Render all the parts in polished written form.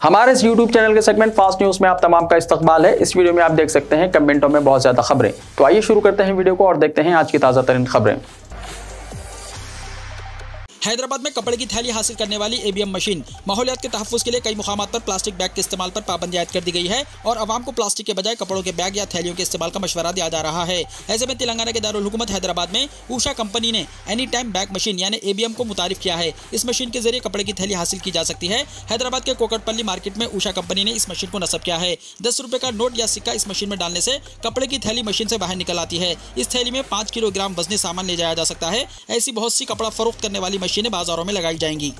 हमारे इस YouTube channel के सेगमेंट फास्ट न्यूज में आप तमाम का इस्तकबाल है। इस वीडियो में आप देख सकते हैं कमेंटों में बहुत ज्यादा खबरें। तो आइए शुरू करते हैं वीडियो को और देखते हैं आज की ताजा तरीन खबरें। हैदराबाद में कपड़े की थैली हासिल करने वाली ABM मशीन। माहौलियात के तहफ़्फ़ुज़ के लिए कई मुकामात पर प्लास्टिक बैग के इस्तेमाल पर पाबंदी आयद कर दी गई है और आवाम को प्लास्टिक के बजाय कपड़ों के बैग या थैलियों के इस्तेमाल का मशवरा दिया जा रहा है। ऐसे में तेलंगाना के दारुल हुकूमत हैदराबाद में ऊषा कंपनी ने एनी टाइम बैग मशीन यानी ABM को मुतारिफ किया है। इस मशीन के जरिए कपड़े की थैली हासिल की जा सकती है। हैदराबाद के कोकटपल्ली मार्केट में ऊषा कंपनी ने इस मशीन को नस्ब किया है। 10 रुपये का नोट या सिक्का इस मशीन में डालने से कपड़े की थैली मशीन से बाहर निकल आती है। इस थैली में 5 किलोग्राम वजनी सामान ले जाया जा सकता है। ऐसी बहुत सी कपड़ा फरोख्त करने वाली मशीनें बाजारों में लगाई जाएंगी।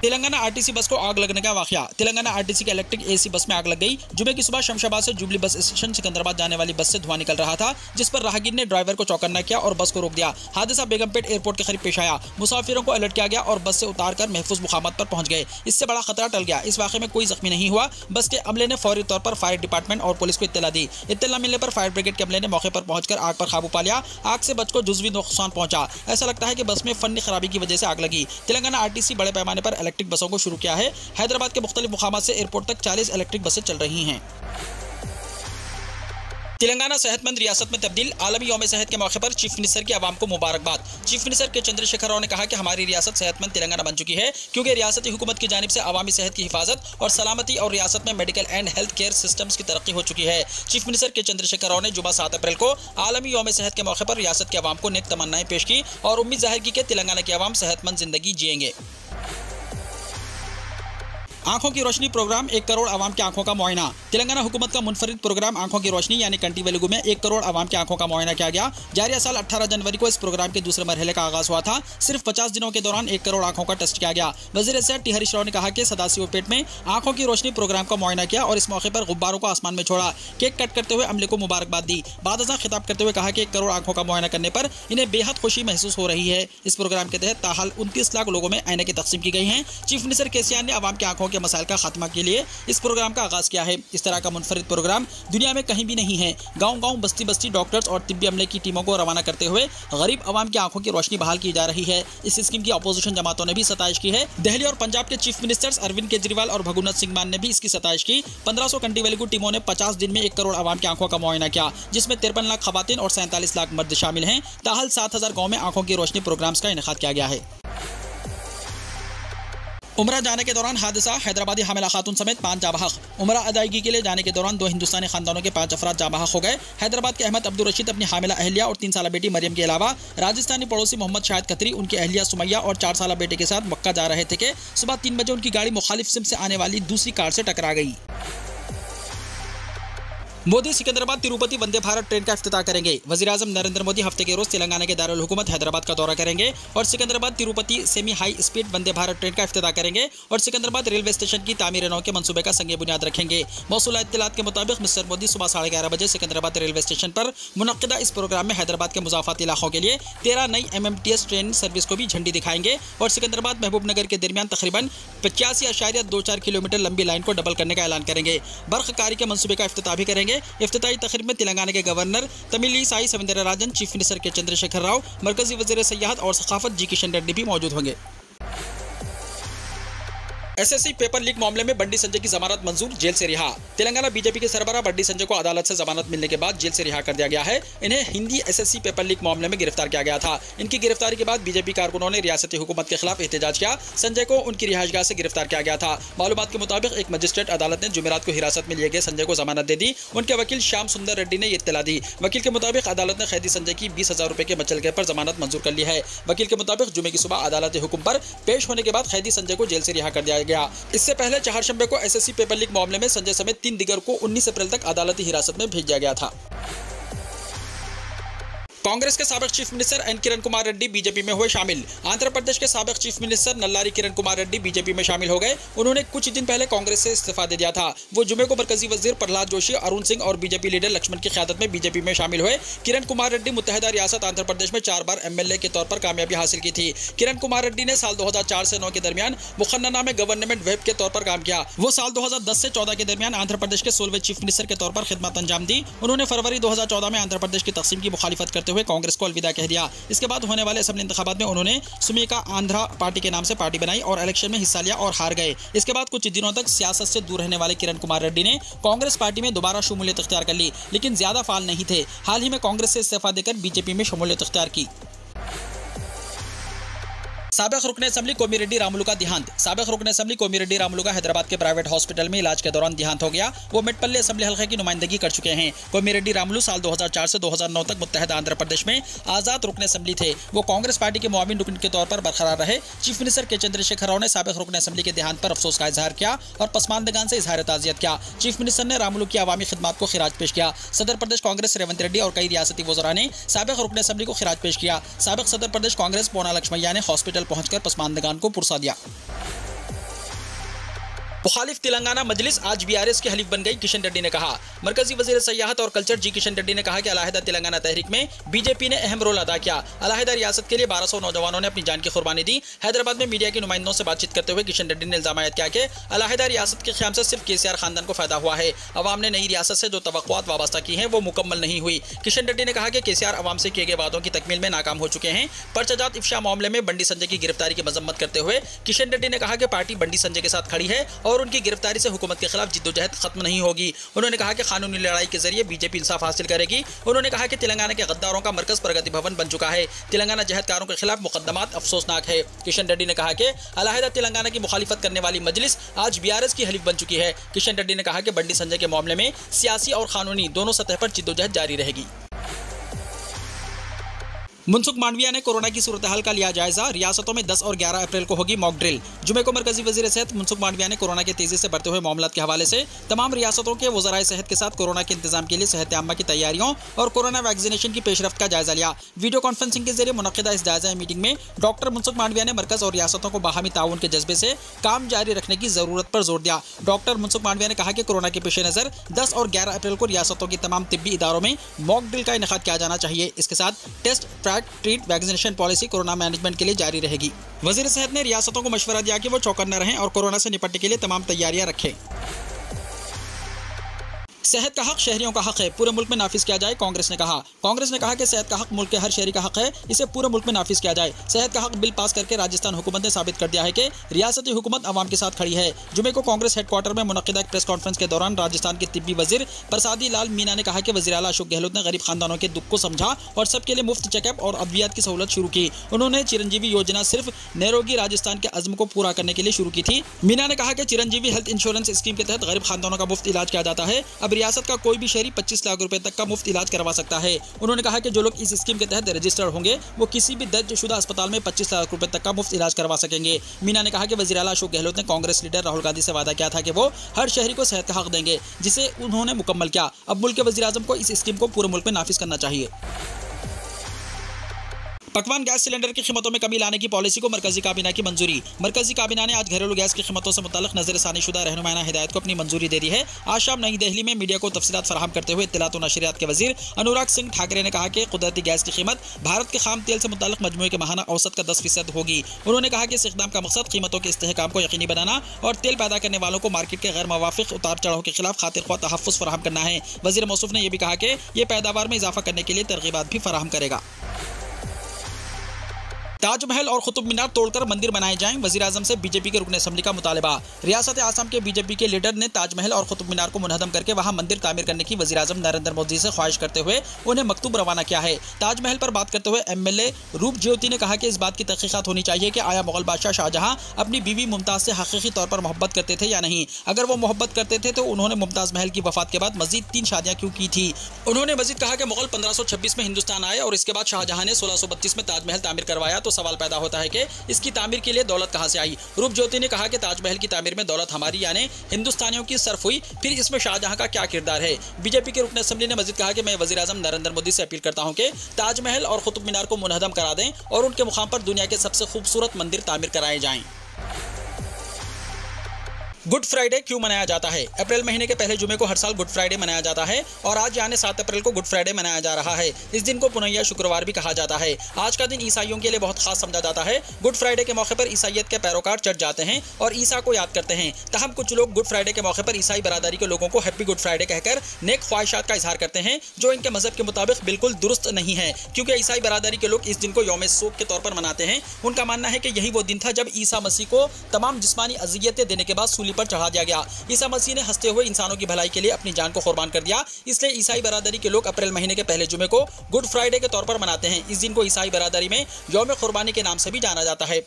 तेलंगाना RTC बस को आग लगने का वाकया। तेलंगाना RTC के इलेक्ट्रिक AC बस में आग लग गई। जुमे की सुबह शमशाबाद से जुबली बस स्टेशन सिकंदराबाद जाने वाली बस से धुआं निकल रहा था, जिस पर राहगीर ने ड्राइवर को चौकन्ना किया और बस को रोक दिया। हादसा बेगमपेट एयरपोर्ट के करीब पेश आया। मुसाफिरों को अलर्ट किया गया और बस से उतारकर महफूज मुकामात पर पहुंच गए। इससे बड़ा खतरा टल गया। इस वाकये में कोई जख्मी नहीं हुआ। बस के अमले ने फौरी तौर पर फायर डिपार्टमेंट और पुलिस को इत्तला दी। इत्तला मिलने पर फायर ब्रिगेड के अमले ने मौके पर पहुंचकर आग पर काबू पा लिया। आग से बस को जुज़वी नुकसान पहुंचा। ऐसा लगता है कि बस में फन्नी खराबी की वजह से आग लगी। तेलंगाना RTC बड़े पैमाने पर इलेक्ट्रिक बसों को शुरू किया है। हैदराबाद के मुख्तलिफ मुकामात से एयरपोर्ट तक 40 इलेक्ट्रिक बसें चल रही हैं। तेलंगाना सेहतमंद रियासत में तब्दील। आलमी यौम सेहत के मौके पर चीफ मिनिस्टर की आवाम को मुबारकबाद। चीफ मिनिस्टर के चंद्रशेखर राव ने कहा कि हमारी रियासत सेहतमंद तेलंगाना बन चुकी है, क्योंकि रियासती हुकूमत की जानिब से अवामी सेहत की हिफाजत और सलामती और रियासत में medical and health care systems की तरक्की हो चुकी है। चीफ मिनिस्टर के चंद्रशेखर राव ने जुमा 7 अप्रैल को आलमी यौम सेहत के मौके पर रियासत के अवाम को नेक तमन्नाएं पेश की और उम्मीद जाहिर की कि तेलंगाना के अवाम सेहतमंद जिंदगी जिएंगे। आंखों की रोशनी प्रोग्राम 1 करोड़ आवाम की आंखों का मुआयना। तेलंगाना हुकूमत का मुनफरिद प्रोग्राम आंखों की रोशनी यानी कंटी वेलुगु में 1 करोड़ आवाम की आंखों का मुआयना किया गया। जारिया साल 18 जनवरी को इस प्रोग्राम के दूसरे मरहले का आगाज हुआ था। सिर्फ 50 दिनों के दौरान 1 करोड़ आंखों का टेस्ट किया गया। वज़ीर सेहत टी हरीश राव ने कहा कि सदाशिवपेट में आंखों की रोशनी प्रोग्राम का मुआयना किया और इस मौके पर गुब्बारों को आसमान में छोड़ा। केक कट करते हुए अमले को मुबारकबाद दी। बादशाह खिताब करते हुए कहा कि 1 करोड़ आंखों का मुआयना करने पर इन्हें बेहद खुशी महसूस हो रही है। इस प्रोग्राम के तहत ताहाल 29 लाख लोगों में ऐनकें तकसीम की गई हैं। चीफ मिनिस्टर KCR ने आवाम की आंखों के मसाइल का खात्मा के लिए इस प्रोग्राम का आगाज किया है। इस तरह का मुनफरिद प्रोग्राम दुनिया में कहीं भी नहीं है। गांव-गांव, बस्ती-बस्ती डॉक्टर्स और तिब्बी अमले की टीमों को रवाना करते हुए गरीब आवाम की आंखों की रोशनी बहाल की जा रही है। इस स्कीम की अपोजिशन जमातों ने भी सताइश की है। दिल्ली और पंजाब के चीफ मिनिस्टर्स अरविंद केजरीवाल और भगुनाथ सिंह मान ने भी इसकी सताइश की। 1500 कंटी वेलुगु टीमों ने 50 दिन में 1 करोड़ आवाम की आंखों का मुआयना किया, जिसमें 53 लाख खवातीन और 47 लाख मर्द शामिल हैं। ताहल 7000 गाँव में आंखों की रोशनी प्रोग्राम्स का इनेकाद किया गया है। उमरा जाने के दौरान हादसा। हैदराबादी हामिला खातून समेत 5 जाँ बहक। उमरा अदायगी के लिए जाने के दौरान 2 हिंदुस्तानी खानदानों के 5 अफराद जाँ बहक हो गए। हैदराबाद के अहमद अब्दुल रशीद अपनी हामिला अहलिया और 3 साला बेटी मरियम के अलावा राजस्थानी पड़ोसी मोहम्मद शाहिद खत्री, उनकी अहलिया सुमैया और 4 साला बेटे के साथ मक्का जा रहे थे कि सुबह 3 बजे उनकी गाड़ी मुखालिफ सिम से आने वाली दूसरी कार से टकरा गई। मोदी सिकंदराबाद तिरुपति वंदे भारत ट्रेन का इफ्तिताह करेंगे। वज़ीर-ए-आज़म नरेंद्र मोदी हफ्ते के रोज तेलंगाना के दारुल हुकूमत हैदराबाद का दौरा करेंगे और Secunderabad Tirupati semi high speed Vande Bharat train का इफ्तिताह करेंगे और सिकंदराबाद रेलवे स्टेशन की तामीर नौ के मंसूबे का संगे बुनियाद रखेंगे। मौसूला इत्तलात के मुताबिक मिस्टर मोदी सुबह 11:30 बजे सिकंदराबाद रेलवे स्टेशन पर मुनक्किदा इस प्रोग्राम में हैदराबाद के मुज़ाफ़ाती इलाकों के लिए 13 नई MMTS ट्रेन सर्विस को भी झंडी दिखाएंगे और सिकंदराबाद महबूबनगर के दरमियान तकरीबन 85.24 किलोमीटर लंबी लाइन को डबल करने का ऐलान करेंगे। बर्खकारी के मंसूबे का इफ्तिताह भी करेंगे। इफ्तिताही तकरीब में तेलंगाना के governor Tamilisai Soundararajan, chief minister के चंद्रशेखर राव, मरकजी वज़ीर सयाहत और सकाफत जी किशन रेड्डी भी मौजूद होंगे। SSC पेपर लीक मामले में बंडी संजय की जमानत मंजूर, जेल से रिहा। तेलंगाना बीजेपी के सरबराह बंडी संजय को अदालत से जमानत मिलने के बाद जेल से रिहा कर दिया गया है। इन्हें हिंदी SSC पेपर लीक मामले में गिरफ्तार किया गया था। इनकी गिरफ्तारी के बाद बीजेपी कारकुनों ने रियासती हुकूमत के खिलाफ एहतजाज किया। संजय को उनकी रिहाइशगाह से गिरफ्तार किया गया था। मालूमात के मुताबिक एक मजिस्ट्रेट अदालत ने जुमेरात को हिरासत में लिए गए संजय को जमानत दे दी। उनके वकील श्याम सुंदर रेड्डी ने ये इत्तला दी। वकील के मुताबिक अदालत ने कैदी संजय की 20,000 रुपए के मचलके पर जमानत मंजूर कर ली है। वकील के मुताबिक जुमे की सुबह अदालती हुक्म पर पेश होने के बाद कैदी संजय को जेल से रिहा कर दिया गया। इससे पहले चहारशंबे को SSC पेपर लीक मामले में संजय समेत 3 दिगर को 19 अप्रैल तक अदालती हिरासत में भेजा गया था। कांग्रेस के साबिक chief minister N Kiran Kumar Reddy BJP में हुए शामिल। आंध्र प्रदेश के साबिक chief minister Nallari Kiran Kumar Reddy BJP में शामिल हो गए। उन्होंने कुछ दिन पहले कांग्रेस से इस्तीफा दे दिया था। वो जुमे को मरकजी वजीर प्रहलाद जोशी, अरुण सिंह और बीजेपी लीडर लक्ष्मण की क़यादत में बीजेपी में शामिल हुए। किरण कुमार रेड्डी मुत्तहिदा रियासत आंध्र प्रदेश में 4 बार MLA के तौर पर कामयाबी हासिल की थी। किरण कुमार रेड्डी ने साल 2004 से 9 के दरमियान मुखन्ना में गवर्नमेंट वेब के तौर पर काम किया। वो साल 2010 से 14 के दरमियान आंध्र प्रदेश के 16वें चीफ मिनिस्टर के तौर पर खिदमत अंजाम दी। उन्होंने फरवरी 2014 में आंध्र प्रदेश की तकसीम की मुखालिफत करते करते हुए कांग्रेस को अलविदा कह दिया। इसके बाद होने वाले असेंबली इंतखाबात में उन्होंने सुमीका आंध्रा पार्टी के नाम से पार्टी बनाई और इलेक्शन में हिस्सा लिया और हार गए। इसके बाद कुछ दिनों तक सियासत से दूर रहने वाले किरण कुमार रेड्डी ने कांग्रेस पार्टी में दोबारा शमूलियत इख्तियार कर ली, लेकिन ज्यादा फाल नहीं थे। हाल ही में कांग्रेस से इस्तीफा देकर बीजेपी में शमूलियत इख्तियार की। साबिक रुकन असेंबली कोमिरेड्डी रामुलु का देहांत। साबिक रुकन असेंबली कोमिरेड्डी रामुलु का हैदराबाद के प्राइवेट हॉस्पिटल में इलाज के दौरान देहांत हो गया। वो मेटपल्ली असेंबली हल्के की नुमाइंदगी कर चुके हैं। कोमिरेड्डी रामुलु साल 2004 से 2009 तक मुत्तहदा आंध्र प्रदेश में आजाद रुकन असेंबली थे। वो कांग्रेस पार्टी के मुआविन रुकन के तौर पर बरकरार रहे। चीफ मिनिस्टर के चंद्रशेखर राव ने साबिक रुकन असेंबली के देहांत पर अफसोस का इजहार किया और पसमानदगान से इजहार ताज़ियत किया। चीफ मिनिस्टर ने रामुलु की अवामी खिदमात को खिराज पेश किया। सदर प्रदेश कांग्रेस रेवंत रेड्डी और कई रियासती वज़रा ने साबिक रुकन असेंबली को खिराज पेश किया। साबिक सदर प्रदेश कांग्रेस पोना लक्ष्मैया ने हॉस्पिटल पहुंचकर पसमानदगान को पुरसा दिया। मुखालिफ तेलंगाना मजलिस आज बीआरएस के हलीफ बन गई। किशन रेड्डी ने कहा। मरकजी वजीर सयाहत और कल्चर जी किशन रेड्डी ने कहा कि अलहदा तेलंगाना तहरीक में बीजेपी ने अहम रोल अदा किया। अलहदा रियासत के लिए 1200 नौजवानों ने अपनी जान की कुर्बानी दी। हैदराबाद में मीडिया के नुमाइंदों से बातचीत करते हुए किशन रेड्डी ने इल्जाम आयद किया कि अलहदा रियासत के क़याम से सिर्फ केसीआर खानदान को फायदा हुआ है। अवाम ने नई रियासत से जो तवक्कुआत वाबस्ता की हैं वो मुकम्मल नहीं हुई। किशन रेड्डी ने कहा कि केसीआर अवाम से किए गए वादों की तकमील में नाकाम हो चुके हैं। पर्चाजात इफ्शा मामले में बंडी संजय की गिरफ्तारी की मजम्मत करते हुए किशन रेड्डी ने कहा कि पार्टी बंडी संजय के साथ खड़ी है और उनकी गिरफ्तारी से हुकूमत के खिलाफ जिद्दोजहद खत्म नहीं होगी। उन्होंने कहा कि कानूनी लड़ाई के जरिए बीजेपी इंसाफ हासिल करेगी। उन्होंने कहा कि तेलंगाना के गद्दारों का मरकज प्रगति भवन बन चुका है। तेलंगाना जहदकारों के खिलाफ मुकदमात अफसोसनाक है। किशन रेड्डी ने कहा कि अलहदा तेलंगाना की मुखालिफत करने वाली मजलिस आज बीआरएस की हलीफ बन चुकी है। किशन रेड्डी ने कहा कि बंडी संजय के मामले में सियासी और कानूनी दोनों सतह पर जिद्दोजहद जारी रहेगी। मनसुख मांडविया ने कोरोना की सूरत हाल का लिया जायजा। रियासतों में 10 और 11 अप्रैल को होगी मॉक ड्रिल। जुमे को मरकजी वजीर सेहत मनसुख मांडविया ने कोरोना के तेजी से बढ़ते हुए मामलात के हवाले से तमाम रियासतों के वज़राए सेहत के साथ कोरोना के इंतजाम के लिए सेहत आम्मा की तैयारियों और कोरोना वैक्सीनेशन की पेशरफ्त का जायजा लिया। वीडियो कॉन्फ्रेंसिंग के जरिए मुनक्किदा इस जायजा मीटिंग में डॉक्टर मनसुख मांडविया ने मरकज और रियासतों को बाहमी ताउन के जज्बे से काम जारी रखने की जरूरत पर जोर दिया। डॉक्टर मनसुख मांडविया ने कहा कि कोरोना के पेश नज़र 10 और 11 अप्रैल को रियासतों की तमाम तिब्बी इदारों में मॉक ड्रिल का इनेकाद किया जाना चाहिए। इसके साथ test, track, treat, vaccination policy corona management के लिए जारी रहेगी। वजीर सेहत ने रियासतों को मशवरा दिया कि वो चौकन्ना रहें और कोरोना से निपटने के लिए तमाम तैयारियां रखें। सेहत का हक शहरियों का हक है, पूरे मुल्क में नाफिज किया जाए। कांग्रेस ने कहा कि सेहत का हक मुल्क के हर शहरी का हक है, इसे पूरे मुल्क में नाफिज किया जाए। सेहत का हक बिल पास करके राजस्थान हुकूमत ने साबित कर दिया है कि रियासती हुकूमत अवाम के साथ खड़ी है। जुमे को कांग्रेस हेडक्वार्टर में मुनक्किदा एक प्रेस कॉन्फ्रेंस के दौरान राजस्थान के तिब्बी वजीर प्रसादी लाल मीना ने कहा कि वज़ीर आला अशोक गहलोत ने गरीब खानदानों के दुख को समझा और सबके लिए मुफ्त चेकअप और अद्वियात की सहूलत शुरू की। उन्होंने चिरंजीवी योजना सिर्फ निरोगी राजस्थान के अज़्म को पूरा करने के लिए शुरू की थी। मीना ने कहा कि चिरंजीवी हेल्थ इंश्योरेंस स्कीम के तहत गरीब खानदानों का मुफ्त इलाज किया जाता है। अब रियासत का कोई भी 25 लाख रुपए तक का मुफ्त इलाज करवा सकता है। उन्होंने कहा कि जो लोग इस स्कीम के तहत रजिस्टर्ड होंगे वो किसी भी दर्जशुदा अस्पताल में 25 लाख रुपए तक का मुफ्त इलाज करवा सकेंगे। मीना ने कहा कि वज़ीर आला अशोक गहलोत ने कांग्रेस लीडर राहुल गांधी से वादा किया था कि वो हर शहरी को सेहत का हक देंगे, जिसे उन्होंने मुकम्मल किया। अब मुल्क के वज़ीर आज़म को इस स्कीम को पूरे मुल्क में नाफिज करना चाहिए। पकवान गैस सिलेंडर की कीमतों में कमी लाने की पॉलिसी को मरकजी काबीना की मंजूरी। मरकजी काबीना ने आज घरेलू गैस की कीमतों से मुताल्लिक नज़रसानीशुदा रहनुमाना हिदायत को अपनी मंजूरी दे दी है। आज शाम नई दिल्ली में मीडिया को तफसीलात फराहम करते हुए इत्तलात और नशरियात के वजीर अनुराग सिंह ठाकरे ने कहा कि कुदरती गैस की कीमत भारत के खाम तेल से मुताल्लिक मजमूए के माहाना औसत का 10% होगी। उन्होंने कहा कि इस इक़दाम का मकसद कीमतों के इस्तेहकाम को यकीनी बनाना और तेल पैदा करने वालों को मार्केट के गैर मवाफिक उतार चढ़ाव के खिलाफ खातिर ख्वाह तहफ़्फ़ुज़ फराहम करना है। वज़ीर मौसूफ ने यह भी कहा कि यह पैदावार में इजाफा करने के लिए तरगीबात भी फराहम करेगा। ताजमहल और कुतुब मीनार तोड़कर मंदिर बनाए जाएं, वज़ीर आज़म से बीजेपी के रुकन असेंबली का मुतालबा। रियासत आसाम के बीजेपी के लीडर ने ताजमहल और कुतुब मीनार को मुनहदम करके वहां मंदिर तामीर करने की वज़ीर आज़म नरेंद्र मोदी से ख्वाहिश करते हुए उन्हें मकतूब रवाना किया है। ताजमहल पर बात करते हुए एमएलए रूप ज्योति ने कहा कि इस बात की तहकीकात होनी चाहिए कि आया मुगल बादशाह शाहजहां अपनी बीवी मुमताज़ से हकीकी तौर पर मोहब्बत करते थे या नहीं। अगर वो मोहब्बत करते थे तो उन्होंने मुमताज़ महल की वफात के बाद मजीद 3 शादियां क्यों की थी। उन्होंने मजीद कहा कि मुगल 1526 में हिंदुस्तान आए और इसके बाद शाहजहां ने 1632 में ताजमहल तामीर करवाया, तो सवाल पैदा होता है कि इसकी तामीर के लिए दौलत कहां से आई। रूप ज्योति ने कहा कि ताजमहल की तामीर में दौलत हमारी यानी हिंदुस्तानियों की सर्फ हुई, फिर इसमें शाहजहां का क्या किरदार है। बीजेपी के रुकन असेंबली ने मजीद कहा कि मैं वज़ीर आज़म नरेंद्र मोदी से अपील करता हूं कि ताजमहल और कुतुब मीनार को मुनहदम करा दें और उनके मुकाम पर दुनिया के सबसे खूबसूरत मंदिर तामीर कराए जाएं। गुड फ्राइडे क्यों मनाया जाता है? अप्रैल महीने के पहले जुमे को हर साल गुड फ्राइडे मनाया जाता है और आज यानी 7 अप्रैल को गुड फ्राइडे मनाया जा रहा है। इस दिन को पुनः शुक्रवार भी कहा जाता है। आज का दिन ईसाइयों के लिए बहुत खास समझा जाता है। गुड फ्राइडे के मौके पर ईसाइयत के पैरोकार चर्च जाते हैं और ईसा को याद करते हैं। तहम कुछ लोग गुड फ्राइडे के मौके पर ईसाई बरादरी के लोगों को हैप्पी गुड फ्राइडे कहकर नेक ख्वाहिशात का इजहार करते हैं, जो इनके मजहब के मुताबिक बिल्कुल दुरुस्त नहीं है, क्योंकि ईसाई बरादरी के लोग इस दिन को यौम शोक के तौर पर मनाते हैं। उनका मानना है कि यही वो दिन था जब ईसा मसीह को तमाम जिस्मानी अजियतें देने के बाद सूली पर चढ़ा दिया गया। ईसा मसीह ने हंसते हुए इंसानों की भलाई के लिए अपनी जान को कुर्बान कर दिया। इसलिए ईसाई बरादरी के लोग अप्रैल महीने के पहले जुमे को गुड फ्राइडे के तौर पर मनाते हैं। इस दिन को ईसाई बरादरी में यौम कुर्बानी के नाम से भी जाना जाता है।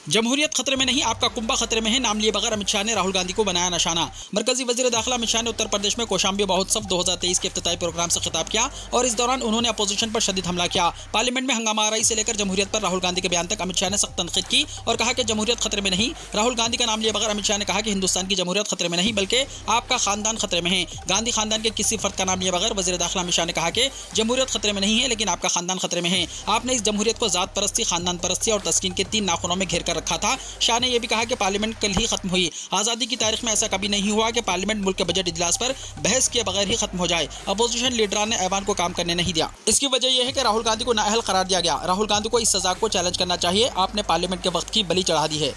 जमहूरियत खतरे में नहीं, आपका कुंभा खतरे में है, नाम लिए बगैर अमित शाह ने राहुल गांधी को बनाया निशाना। मरकजी वजीर दाखिला अमित शाह ने उत्तर प्रदेश में कौशाम्बी महोत्सव 2023 के इफ्तिताई प्रोग्राम से खिताब किया और इस दौरान उन्होंने अपोजिशन पर शदीद हमला किया। पार्लियामेंट में हंगामा आराई से लेकर जमहूरियत पर राहुल गांधी के बयान तक अमित शाह ने सख्त तनकीद की और कहा कि जमहूरियत खतरे में नहीं। राहुल गांधी का नाम लिए बगैर अमित शाह ने कहा कि हिंदुस्तान की जमहूरियत खतरे में नहीं बल्कि आपका खानदान खतरे में है। गांधी खानदान के किसी फर्द का नाम लिए बगैर वजीर दाखिला अमित शाह ने कहा कि जमहूरियत खतरे में नहीं है, लेकिन आपका खानदान खतरे में है। आपने इस जमहूरियत को जात परस्ती, खानदान परस्ती और तस्कीन के 3 नाखूनों में घेर कर रखा था। शाह ने यह भी कहा कि पार्लियामेंट कल ही खत्म हुई। आज़ादी की तारीख में ऐसा कभी नहीं हुआ कि पार्लियामेंट मुल्क के बजट इजलास पर बहस किए बगैर ही खत्म हो जाए। अपोजिशन लीडरान ने ऐवान को काम करने नहीं दिया। इसकी वजह यह है कि राहुल गांधी को नाअहल करार दिया गया। राहुल गांधी को इस सजा को चैलेंज करना चाहिए। आपने पार्लियामेंट के वक्त की बलि चढ़ा दी है।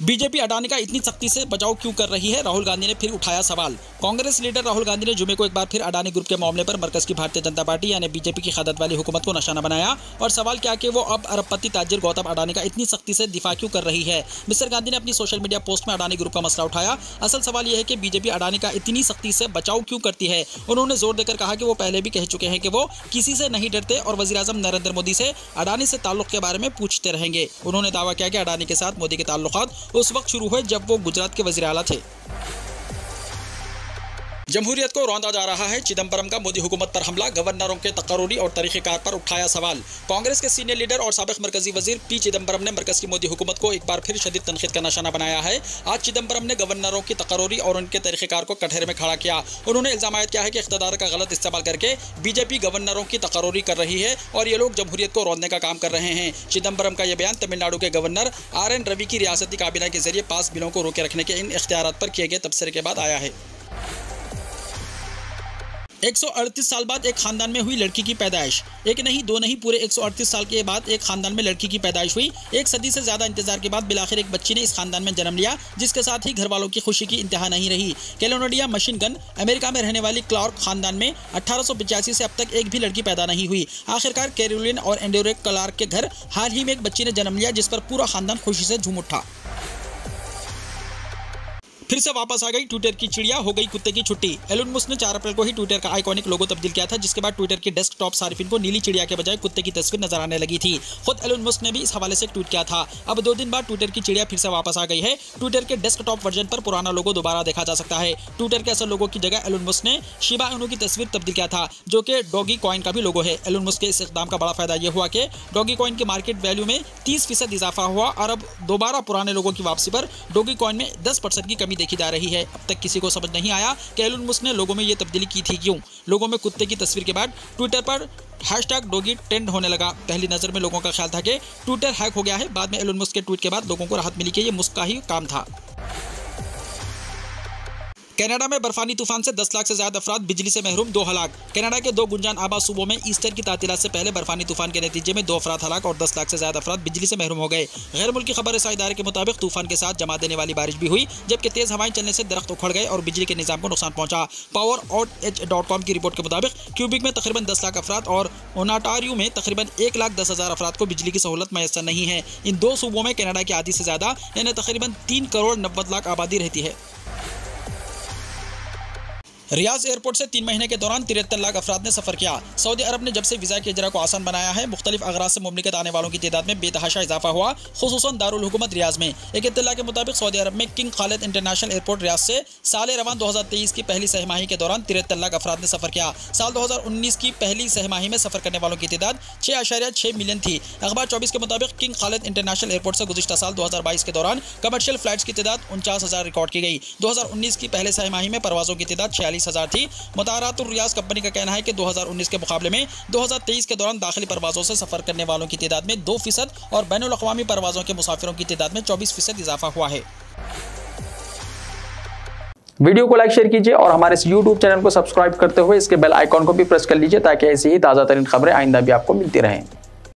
बीजेपी अडानी का इतनी सख्ती से बचाव क्यों कर रही है? राहुल गांधी ने फिर उठाया सवाल। कांग्रेस लीडर राहुल गांधी ने जुमे को एक बार फिर अडानी ग्रुप के मामले पर मरकज की भारतीय जनता पार्टी यानी बीजेपी की क़यादत वाली हुकूमत को निशाना बनाया और सवाल किया कि वो अब अरबपति ताजिर गौतम अडानी का इतनी सख्ती से दिफा क्यों कर रही है। मिस्टर गांधी ने अपनी सोशल मीडिया पोस्ट में अडानी ग्रुप का मसला उठाया। असल सवाल यह है कि बीजेपी अडानी का इतनी सख्ती से बचाव क्यों करती है। उन्होंने जोर देकर कहा कि वो पहले भी कह चुके हैं कि वो किसी से नहीं डरते और वज़ीर-ए-आज़म नरेंद्र मोदी से अडानी से ताल्लुक के बारे में पूछते रहेंगे। उन्होंने दावा किया कि अडानी के साथ मोदी के ताल्लुकात उस वक्त शुरू हुए जब वो गुजरात के वज़ीर आला थे। जमहूरियत को रौंदा जा रहा है। चिदम्बरम का मोदी हुकूमत पर हमला, गवर्नरों के तकर्रुरी और तरीक़ेकार पर उठाया सवाल। कांग्रेस के सीनियर लीडर और साबिक़ मरकजी वजीर पी चिदम्बरम ने मरकज की मोदी हुकूमत को एक बार फिर शदीद तनकीद का निशाना बनाया है। आज चिदम्बरम ने गवर्नरों की तकर्रुरी और उनके तरीक़ेकार को कटहरे में खड़ा किया। उन्होंने इल्ज़ाम किया है कि इख्तियार का गलत इस्तेमाल करके बीजेपी गवर्नरों की तकर्रुरी कर रही है और ये लोग जमहूरियत को रौंदने का काम कर रहे हैं। चिदम्बरम का यह बयान तमिलनाडु के गवर्नर RN रवि की रियासती काबीना के जरिए पास बिलों को रोके रखने के इन इख्तियारात पर किए गए तबसरे के बाद आया है। 138 साल बाद एक खानदान में हुई लड़की की पैदाइश। एक नहीं, दो नहीं, पूरे 138 साल के बाद एक खानदान में लड़की की पैदाइश हुई। एक सदी से ज्यादा इंतजार के बाद बिलाखिर एक बच्ची ने इस खानदान में जन्म लिया, जिसके साथ ही घर वालों की खुशी की इंतहा नहीं रही। कैलिफोर्निया मशीन गन अमेरिका में रहने वाली क्लार्क खानदान में 1885 से अब तक एक भी लड़की पैदा नहीं हुई। आखिरकार कैरोलिन और एंड्रू क्लार्क के घर हाल ही में एक बच्ची ने जन्म लिया, जिस पर पूरा खानदान खुशी से झूम उठा। फिर से वापस आ गई ट्विटर की चिड़िया, हो गई कुत्ते की छुट्टी। एलन मस्क ने 4 अप्रैल को ही ट्विटर का आइकॉनिक लोगो तब्दील किया था, जिसके बाद ट्विटर के डेस्कटॉप सार्फिन को नीली चिड़िया के बजाय कुत्ते की तस्वीर नजर आने लगी थी। खुद एलन मस्क ने भी इस हवाले से एक ट्वीट किया था। अब 2 दिन बाद ट्विटर की चिड़िया फिर से वापस आ गई है। ट्विटर के डेस्कटॉप वर्जन पर पुराना लोगो दोबारा देखा जा सकता है। ट्विटर के असल लोगो की जगह एलन मस्क ने शिबा इनू की तस्वीर तब्दील किया था, जो कि डॉगी कॉइन का भी लोगो है। एलन मस्क के इस इक़दाम का बड़ा फायदा यह हुआ कि डॉगी कॉइन की मार्केट वैल्यू में 30% इजाफा हुआ और अब दोबारा पुराने लोगों की वापसी पर डॉगी कॉइन में 10% की कमी देखी जा रही है। अब तक किसी को समझ नहीं आया कि एलन मस्क ने लोगों में ये तब्दीली की थी क्यों। लोगों में कुत्ते की तस्वीर के बाद ट्विटर पर #डॉगी ट्रेंड होने लगा। पहली नजर में लोगों का ख्याल था कि ट्विटर हैक हो गया है। बाद में एलन मस्क के ट्वीट के बाद लोगों को राहत मिली कि ये मुस्क का ही काम था। कनाडा में बर्फानी तूफान से 10 लाख से ज्यादा अफराद बिजली से महरूम, 2 हलाक। कनाडा के 2 गुंजान आबाद सूबों में ईस्टर की तातीलात से पहले बर्फानी तूफान के नतीजे में 2 अफराद हलाक और 10 लाख से ज्यादा अफराद बिजली से महरूम हो गए। गैर मुल्की खबर रसाई इदारे के मुताबिक तूफान के साथ जमा देने वाली बारिश भी हुई, जबकि तेज हवाएं चलने से दरख्त उखड़ गए और बिजली के निजाम को नुकसान पहुंचा। PowerOutEdge.com की रिपोर्ट के मुताबिक क्यूबिक में तकरीबन 10 लाख अफराद और ओनाटारियो में तकरीबन 1,10,000 अफराद को बिजली की सहूलत मैसर नहीं है। इन 2 सूबों में कनाडा की आधी से ज्यादा यानी तकरीबन 3 करोड़ 90 लाख आबादी रहती है। रियाज एयरपोर्ट से 3 महीने के दौरान 73 लाख अफराद ने सफर किया। सऊदी अरब ने जब से वीज़ा के इजरा को आसान बनाया है, मुख्तलिफ अगराज से मुमलिकत आने वालों की तादाद में बेतहाशा इजाफा हुआ, खुसूसन दारुल हुकूमत रियाज में। एक इत्तला के मुताबिक सऊदी अरब में किंग खालिद इंटरनेशनल एयरपोर्ट रियाज से साल रवान 2023 की पहली सहमाही के दौरान 73 लाख अफराद ने सफर किया। साल 2019 की पहली सहमाही में सफर करने वालों की तादाद 6.6 मिलियन थी। अखबार 24 के मुताबिक किंग खालिद इंटरनेशनल एयरपोर्ट से गुज़िश्ता साल 2022 के दौरान कमर्शियल फ्लाइट्स की तादाद 49,000 रिकॉर्ड की गई। 2019 की पहले सहमाही में परवाज़ों की तादाद 46 22,000 थी। मुतारातुर रियाज कंपनी का कहना है कि 2019 के मुकाबले में 2023 के दौरान दाखिली परवाज़ों से सफ़र करने वालों की तादाद में 2% और बैनुल अक़वामी परवाज़ों के मुसाफिरों की तादाद में 24% इजाफा हुआ है। वीडियो को लाइक शेयर कीजिए और हमारे इस YouTube चैनल को सब्सक्राइब करते हुए इसके बेल आइकॉन को भी प्रेस कर लीजिए ताकि ऐसी ही ताज़ा तरीन खबरें आइंदा भी आपको मिलती रहें।